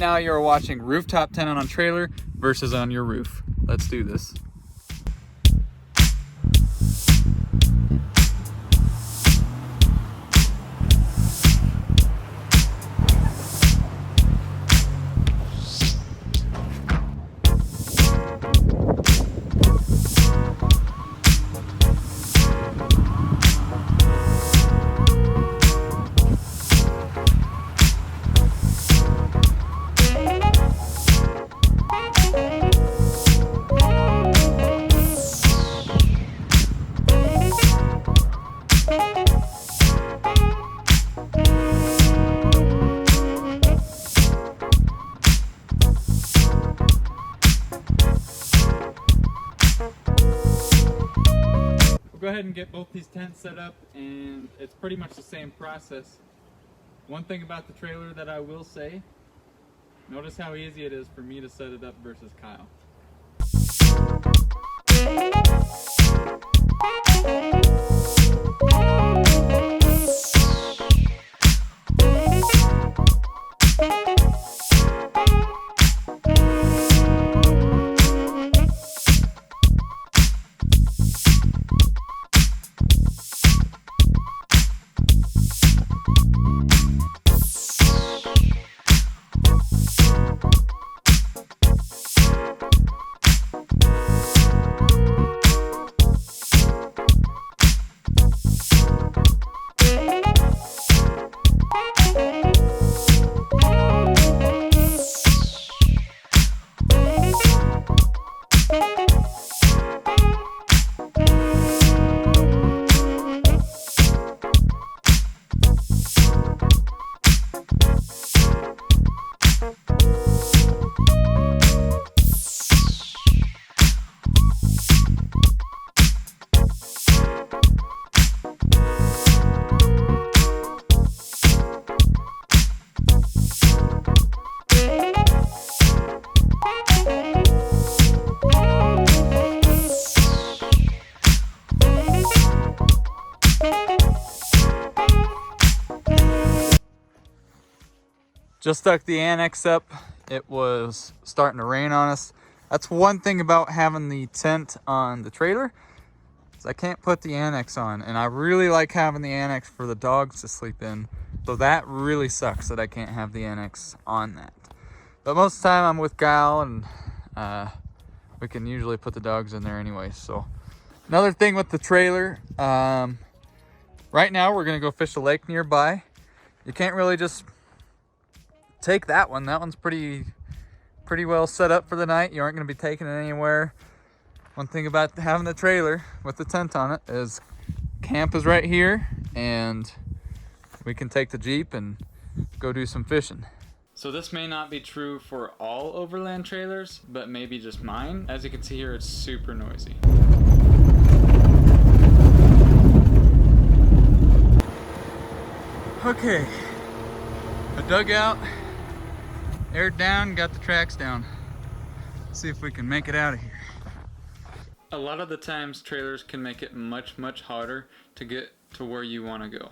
now you're watching rooftop tent on a trailer versus on your roof. Let's do this. Go ahead and get both these tents set up, and it's pretty much the same process. One thing about the trailer that I will say, notice how easy it is for me to set it up versus Kyle. Just stuck the annex up. It was starting to rain on us. That's one thing about having the tent on the trailer, is I can't put the annex on, and I really like having the annex for the dogs to sleep in. So that really sucks that I can't have the annex on that. But most of the time I'm with Kyle, and we can usually put the dogs in there anyway. So another thing with the trailer, right now we're gonna go fish a lake nearby. You can't really just take that one. That one's pretty well set up for the night. You aren't going to be taking it anywhere. One thing about having the trailer with the tent on it is camp is right here, and we can take the Jeep and go do some fishing. So this may not be true for all Overland trailers, but maybe just mine. As you can see here, it's super noisy. Okay, I dug out, aired down, got the tracks down. Let's see if we can make it out of here. A lot of the times trailers can make it much harder to get to where you want to go.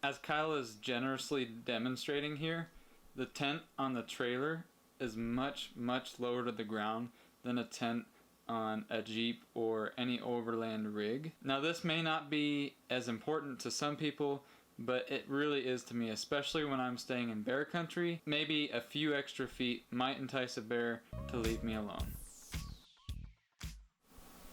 As Kyle is generously demonstrating here, the tent on the trailer is much lower to the ground than a tent on a Jeep or any Overland rig. Now this may not be as important to some people, but it really is to me, especially when I'm staying in bear country. Maybe a few extra feet might entice a bear to leave me alone.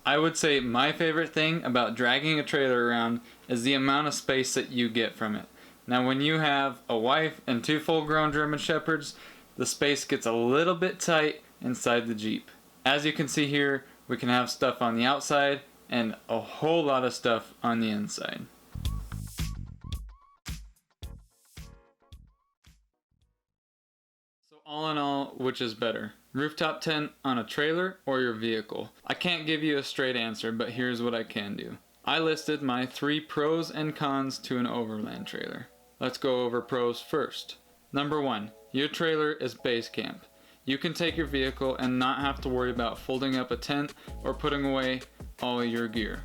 I would say my favorite thing about dragging a trailer around is the amount of space that you get from it. Now when you have a wife and 2 full-grown German Shepherds, the space gets a little bit tight inside the Jeep. As you can see here, we can have stuff on the outside and a whole lot of stuff on the inside. So all in all, which is better? Rooftop tent on a trailer or your vehicle? I can't give you a straight answer, but here's what I can do. I listed my 3 pros and cons to an Overland trailer. Let's go over pros first. Number 1, your trailer is base camp. You can take your vehicle and not have to worry about folding up a tent or putting away all your gear.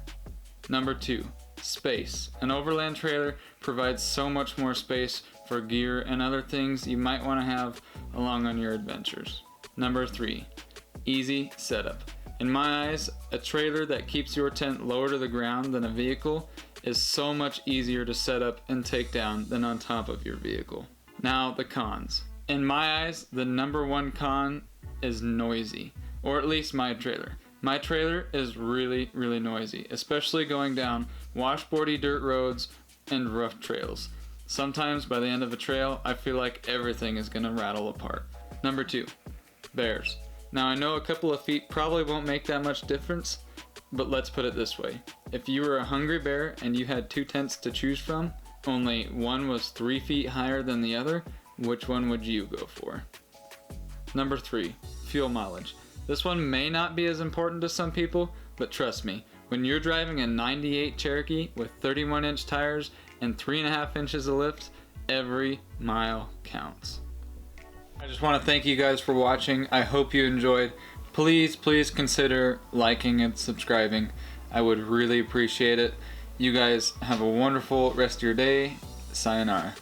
Number 2, Space. An Overland trailer provides so much more space for gear and other things you might want to have along on your adventures. Number 3, easy setup. In my eyes, a trailer that keeps your tent lower to the ground than a vehicle is so much easier to set up and take down than on top of your vehicle. Now, the cons. In my eyes, the number 1 con is noisy, or at least my trailer. My trailer is really noisy, especially going down washboardy dirt roads and rough trails. Sometimes by the end of a trail, I feel like everything is gonna rattle apart. Number 2, bears. Now I know a couple of feet probably won't make that much difference, but let's put it this way. If you were a hungry bear and you had 2 tents to choose from, only one was 3 feet higher than the other, which one would you go for? Number 3, fuel mileage. This one may not be as important to some people, but trust me, when you're driving a 98 Cherokee with 31-inch tires and 3.5 inches of lift, every mile counts. I just want to thank you guys for watching. I hope you enjoyed. Please consider liking and subscribing. I would really appreciate it. You guys have a wonderful rest of your day. Sayonara.